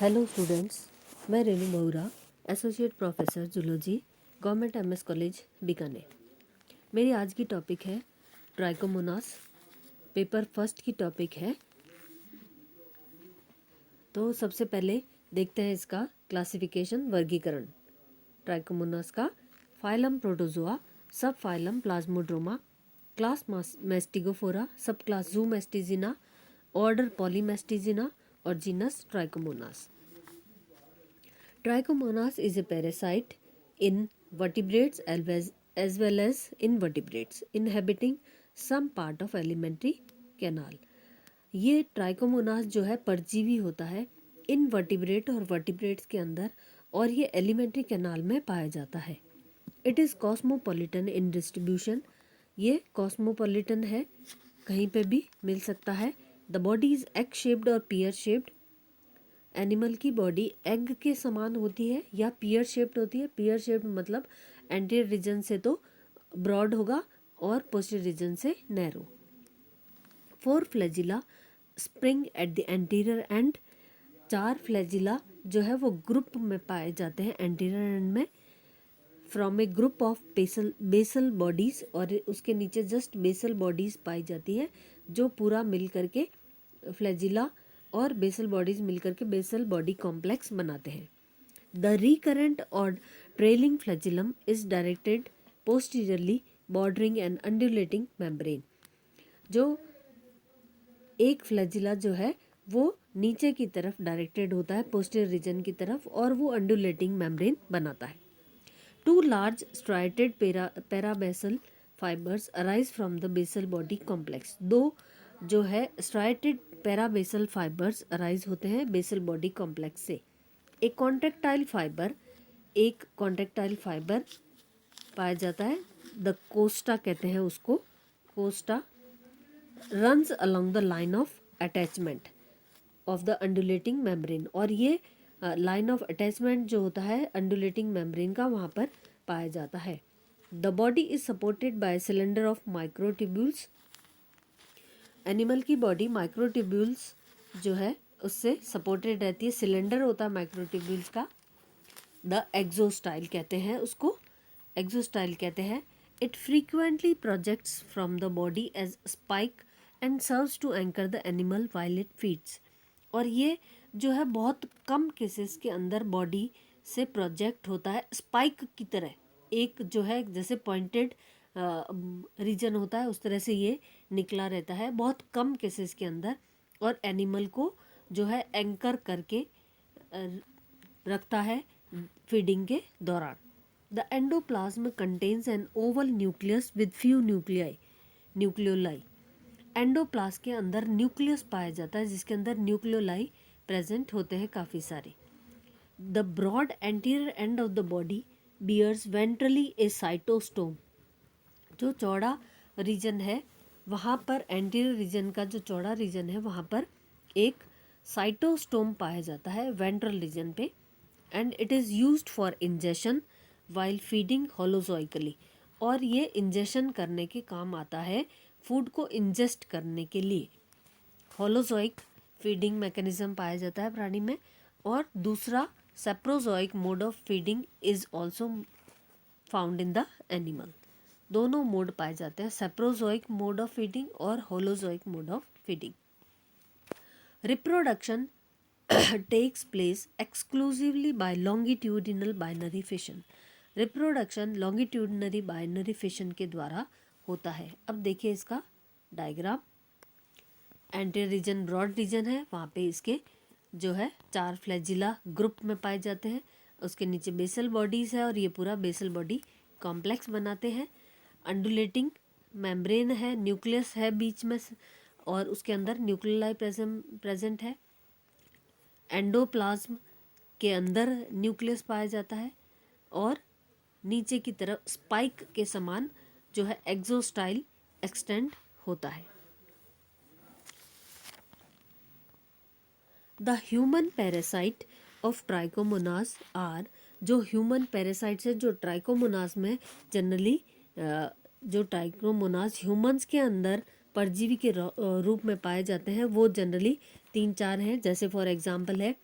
Hello students, मैं रेनू बहुरा, associate professor zoology, government MS college Bikaner. मेरी आज की टॉपिक है ट्राइकोमोनास। पेपर फर्स्ट की टॉपिक है। तो सबसे पहले देखते हैं इसका क्लासिफिकेशन, वर्गीकरण। ट्राइकोमोनास का फाइलम प्रोटोजोआ, सब फाइलम प्लाज्मोड्रोमा, क्लास मैस्टिगोफोरा, सब क्लास जूमेस्टिजिना, ऑर्डर पॉलीमेस्टिजिना और genus trichomonas. Trichomonas is a parasite in vertebrates as well as invertebrates, inhabiting some part of alimentary canal. ये ट्राइकोमोनास जो है परजीवी होता है इनवर्टिब्रेट और वर्टिब्रेट्स के अंदर, और ये एलिमेंट्री कैनाल में पाया जाता है। It is cosmopolitan in distribution. ये कॉस्मोपॉलिटन है, कहीं पे भी मिल सकता है। The body is egg shaped और पियर शेप्ड। एनिमल की बॉडी एग के समान होती है या पियर शेप्ड होती है। पियर शेप्ड मतलब एंटीरियर रीजन से तो ब्रॉड होगा और पोस्टीरियर रीजन से narrow. 4 flagella spring at the anterior and. 4 flagella जो है वो ग्रुप में पाए जाते हैं एंटीरियर एंड में, from a group of basal bodies, और उसके नीचे जस्ट बेसल बॉडीज पाई जाती है जो पूरा मिल करके फ्लैजिला और बेसल बॉडीज मिलकर के बेसल बॉडी कॉम्प्लेक्स बनाते हैं। द रिकरेंट और trailing flagellum is directed posteriorly bordering and undulating membrane. जो एक फ्लैजिला जो है वो नीचे की तरफ डायरेक्टेड होता है पोस्टीरियर रीजन की तरफ, और वो अंडुलेटिंग मेम्ब्रेन बनाता है। 2 large striated parabasal fibers arise from the basal body complex। 2 जो है स्ट्राइटेड पैराबेसल फाइबर्स अराइज होते हैं बेसल बॉडी कॉम्प्लेक्स से। एक कॉन्ट्रेक्टाइल फाइबर पाया जाता है, द कोस्टा कहते हैं उसको। Costa runs along the line of attachment of the undulating membrane, और ये लाइन ऑफ अटैचमेंट जो होता है अंडुलेटिंग मेम्ब्रेन का वहाँ पर पाया जाता है। The body is supported by cylinder of microtubules. Animal की बॉडी माइक्रोट्यूब्यूल्स जो है उससे सपोर्टेड रहती है, सिलेंडर होता है माइक्रोट्यूब्यूल्स का। द एक्सोस्टाइल कहते हैं उसको, एक्सोस्टाइल कहते हैं। It frequently projects from the body as spike and serves to anchor the animal while it feeds. और ये जो है बहुत कम केसेस के अंदर बॉडी से प्रोजेक्ट होता है स्पाइक की तरह, एक जो है जैसे पॉइंटेड रीजन होता है उस तरह से ये निकला रहता है बहुत कम केसेस के अंदर, और एनिमल को जो है एंकर करके रखता है फीडिंग के दौरान। The endoplasm contains an Oval nucleus with few nucleoli. Endoplasm के अंदर न्यूक्लियस पाया जाता है जिसके अंदर न्यूक्लियोलाई प्रेजेंट होते हैं काफ़ी सारे। The broad anterior end of the body bears ventrally a cytostome. जो चौड़ा रीजन है वहाँ पर, एंटीरियर रीजन का जो चौड़ा रीजन है वहाँ पर एक साइटोस्टोम पाया जाता है वेंट्रल रीजन पे, and it is used for ingestion while feeding holozoically. और ये इंजेशन करने के काम आता है, फूड को इंजेस्ट करने के लिए। होलोजोइक फीडिंग मैकेनिज्म पाया जाता है प्राणी में, और दूसरा saprozoic mode of feeding is also found in the animal. दोनों मोड पाए जाते हैं, सेप्रोजोइक मोड ऑफ फीडिंग और holozoic mode of feeding. Reproduction takes place exclusively by longitudinal binary fission. Reproduction longitudinal binary fission के द्वारा होता है। अब देखिए इसका diagram. Anterior region broad region है, वहाँ पे इसके जो है 4 फ्लैजिला ग्रुप में पाए जाते हैं, उसके नीचे बेसल बॉडीज है और ये पूरा बेसल बॉडी कॉम्प्लेक्स बनाते हैं। अंडुलेटिंग मेम्ब्रेन है, न्यूक्लियस है बीच में, और उसके अंदर न्यूक्लियोलाई प्रेजेंट है। एंडोप्लाज्म के अंदर न्यूक्लियस पाया जाता है, और नीचे की तरफ स्पाइक के समान जो है एक्सोस्टाइल एक्सटेंड होता है। The human parasite of Trichomonas are. जो ह्यूमन पैरासाइट्स है जो ट्राइकोमोनास में जनरली, जो ट्राइकोमोनास ह्यूमंस के अंदर परजीवी के रूप में पाए जाते हैं वो जनरली 3-4 हैं। जैसे फॉर एग्जांपल है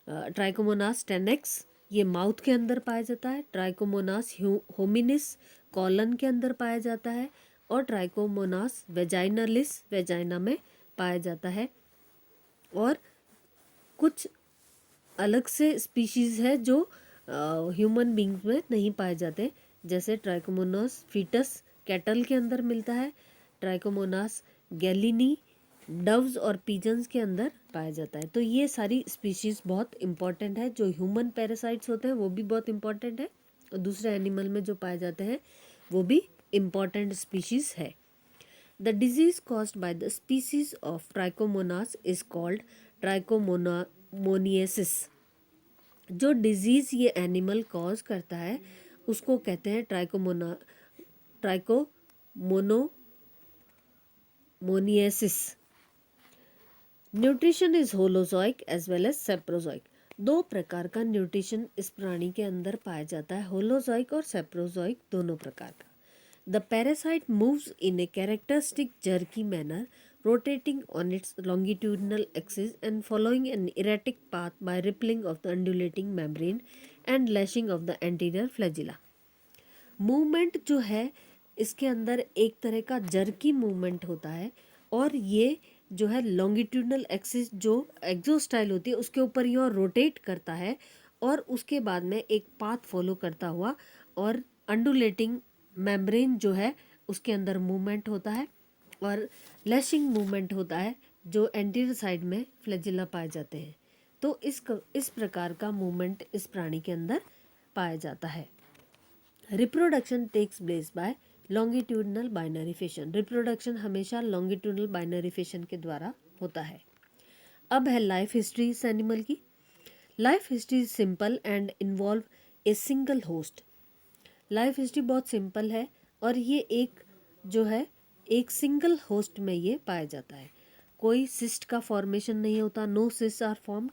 ट्राइकोमोनास टेनेक्स ये माउथ के अंदर पाया जाता है। ट्राइकोमोनास होमिनिस कॉलन के अंदर पाया जाता है। और ट्राइकोमोनास वेजाइनलिस वेजाइना में पाया जाता है। और कुछ अलग से स्पीशीज़ है जो ह्यूमन बींग्स में नहीं पाए जाते, जैसे ट्राइकोमोनास फीटस कैटल के अंदर मिलता है। ट्राइकोमोनास गैलिनी डव्स और पिजन्स के अंदर पाया जाता है। तो ये सारी स्पीशीज़ बहुत इंपॉर्टेंट है। जो ह्यूमन पैरासाइट्स होते हैं वो भी बहुत इंपॉर्टेंट है, और दूसरे एनिमल में जो पाए जाते हैं वो भी इम्पॉर्टेंट स्पीशीज़ है। The disease caused by the species of Trichomonas is called trichomoniasis। जो डिजीज़ ये एनिमल कॉज करता है उसको कहते हैं trichomoniasis. Nutrition is holozoic as well as saprozoic. दो प्रकार का न्यूट्रिशन इस प्राणी के अंदर पाया जाता है, होलोजोइक और सेप्रोजोइक दोनों प्रकार का। The parasite moves in a characteristic jerky manner, rotating on its longitudinal axis and following an erratic path by rippling of the undulating membrane and lashing of the anterior flagella। Movement जो है इसके अंदर एक तरह का jerky movement होता है, और ये जो है लॉन्गिट्यूडनल एक्सिस जो एक्सोस्टाइल होती है उसके ऊपर ये रोटेट करता है, और उसके बाद में एक पाथ फॉलो करता हुआ और अंडुलेटिंग मेम्ब्रेन जो है उसके अंदर मूवमेंट होता है, और लैशिंग मूवमेंट होता है जो एंटीरियर साइड में फ्लैजिला पाए जाते हैं। तो इस प्रकार का मूवमेंट इस प्राणी के अंदर पाया जाता है। Reproduction takes place by longitudinal binary fission. Reproduction हमेशा लॉन्गिट्यूडनल बाइनरी फिशन के द्वारा होता है। अब है लाइफ हिस्ट्री इस एनिमल की। Life history simple and involve a single host. Life history बहुत सिंपल है, और ये एक सिंगल होस्ट में ये पाया जाता है। कोई सिस्ट का फॉर्मेशन नहीं होता, no cyst are formed.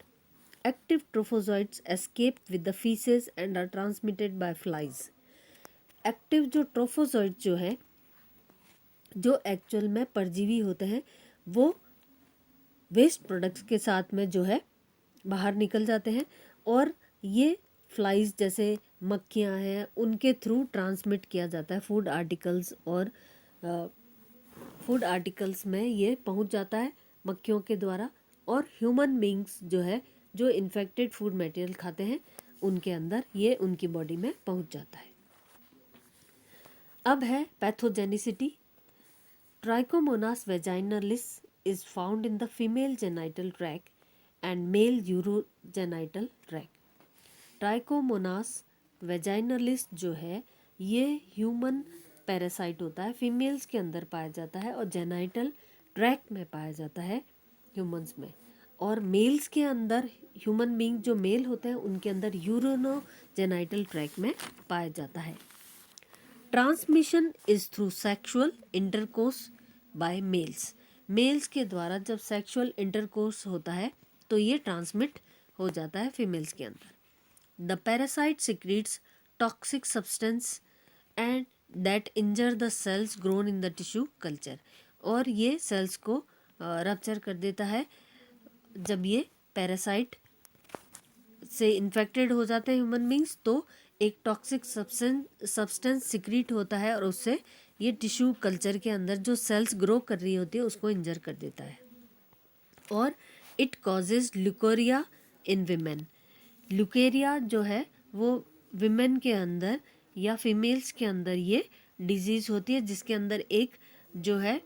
Active trophozoites escape with the faeces and are transmitted by flies. Active जो ट्रोफोजोइट जो है, जो एक्चुअल में परजीवी होते हैं, वो वेस्ट प्रोडक्ट्स के साथ में जो है बाहर निकल जाते हैं, और ये फ्लाइज जैसे मक्खियाँ हैं उनके थ्रू ट्रांसमिट किया जाता है फूड आर्टिकल्स, और फूड आर्टिकल्स में ये पहुंच जाता है मक्खियों के द्वारा, और ह्यूमन बींग्स जो है जो इन्फेक्टेड फूड मटेरियल खाते हैं उनके अंदर ये उनकी बॉडी में पहुंच जाता है। अब है pathogenicity. Trichomonas vaginalis is found in the female genital tract and male urogenital tract। Trichomonas vaginalis जो है ये ह्यूमन पैरासाइट होता है, फीमेल्स के अंदर पाया जाता है और जेनाइटल ट्रैक्ट में पाया जाता है ह्यूमंस में, और मेल्स के अंदर ह्यूमन बींग जो मेल होते हैं उनके अंदर यूरोजेनाइटल ट्रैक्ट में पाया जाता है। Transmission is through sexual intercourse by males. Males के द्वारा जब सेक्सुअल इंटरकोर्स होता है तो ये ट्रांसमिट हो जाता है फीमेल्स के अंदर। The parasite secretes toxic substance and that injure the cells grown in the tissue culture. और ये सेल्स को रप्चर कर देता है जब ये पैरासाइट से इन्फेक्टेड हो जाते हैं ह्यूमन बींग्स, तो एक टॉक्सिक सब्सटेंस सिक्रीट होता है और उससे ये टिश्यू कल्चर के अंदर जो सेल्स ग्रो कर रही होती है उसको इंजर कर देता है, और it causes leucorrhoea in women. Leucorrhoea जो है वो विमेन के अंदर या फीमेल्स के अंदर ये डिजीज़ होती है, जिसके अंदर एक जो है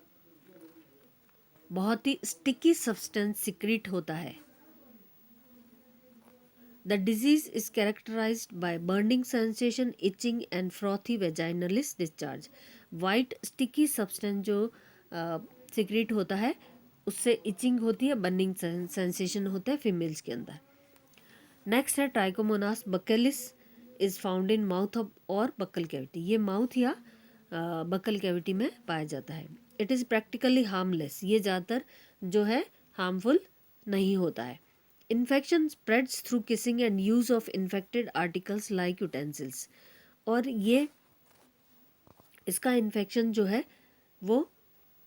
बहुत ही स्टिकी सब्सटेंस सिक्रीट होता है। The disease is characterized by burning sensation, itching and frothy vaginal discharge। White sticky substance जो सिक्रीट होता है उससे इचिंग होती है, बर्निंग सेंसेशन होता है फीमेल्स के अंदर। नेक्स्ट है Trichomonas buccalis is found in mouth of और बक्कल कैविटी। ये माउथ या बक्कल कैविटी में पाया जाता है। It is practically harmless. ये ज़्यादातर जो है हार्मफुल नहीं होता है। Infection spreads through kissing and use of infected articles like utensils. और ये इसका इन्फेक्शन जो है वो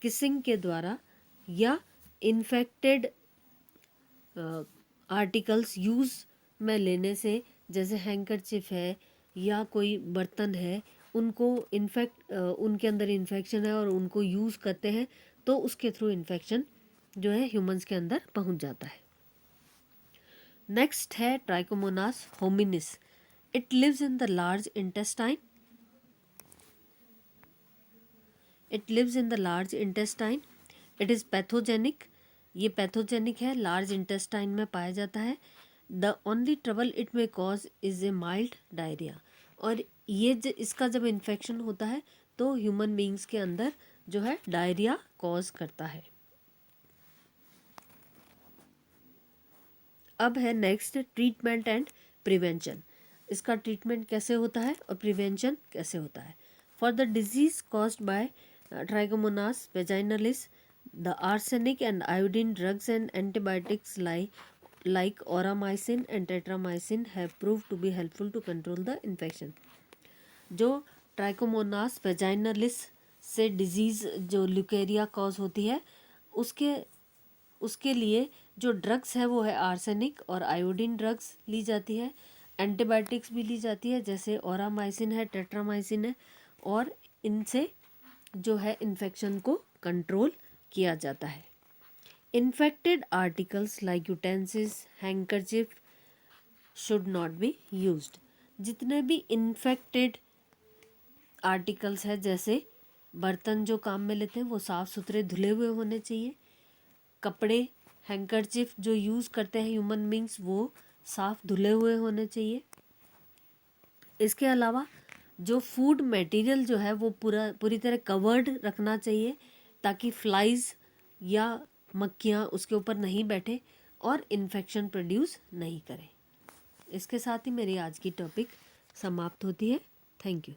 किसिंग के द्वारा या इन्फेक्टेड आर्टिकल्स यूज़ में लेने से, जैसे हैंकरचिफ है या कोई बर्तन है, उनको उनके अंदर इन्फेक्शन है और उनको यूज़ करते हैं तो उसके थ्रू इन्फेक्शन जो है ह्यूमंस के अंदर पहुंच जाता है। नेक्स्ट है Trichomonas hominis. It lives in the large intestine. It lives in the large intestine. It is pathogenic. ये पैथोजेनिक है, लार्ज इंटेस्टाइन में पाया जाता है। The only trouble it may cause is a mild diarrhoea. और ये इसका जब इन्फेक्शन होता है तो ह्यूमन बींग्स के अंदर जो है डायरिया कॉज करता है। अब है नेक्स्ट ट्रीटमेंट एंड प्रिवेंशन। इसका ट्रीटमेंट कैसे होता है और प्रिवेंशन कैसे होता है। For the disease caused by trichomonas vaginalis, the arsenic and iodine drugs and antibiotics like auramycin and tetramycin have proved to be helpful to control the infection। जो trichomonas vaginalis से disease जो ल्यूकेरिया cause होती है, उसके लिए जो drugs है वो है आर्सेनिक और आयोडीन ड्रग्स ली जाती है। एंटीबायोटिक्स भी ली जाती है, जैसे ओरामाइसिन है, टेट्रामाइसिन है, और इनसे जो है इन्फेक्शन को कंट्रोल किया जाता है। Infected articles like utensils, handkerchief should not be used. जितने भी इन्फेक्टेड आर्टिकल्स हैं, जैसे बर्तन जो काम में लेते हैं वो साफ़ सुथरे धुले हुए होने चाहिए। कपड़े, हैंकरचिफ जो यूज़ करते हैं ह्यूमन बींग्स, वो साफ़ धुले हुए होने चाहिए। इसके अलावा जो फूड मटेरियल जो है वो पूरी तरह कवर्ड रखना चाहिए, ताकि फ्लाइज या मक्खियाँ उसके ऊपर नहीं बैठे और इन्फेक्शन प्रोड्यूस नहीं करें। इसके साथ ही मेरी आज की टॉपिक समाप्त होती है। Thank you.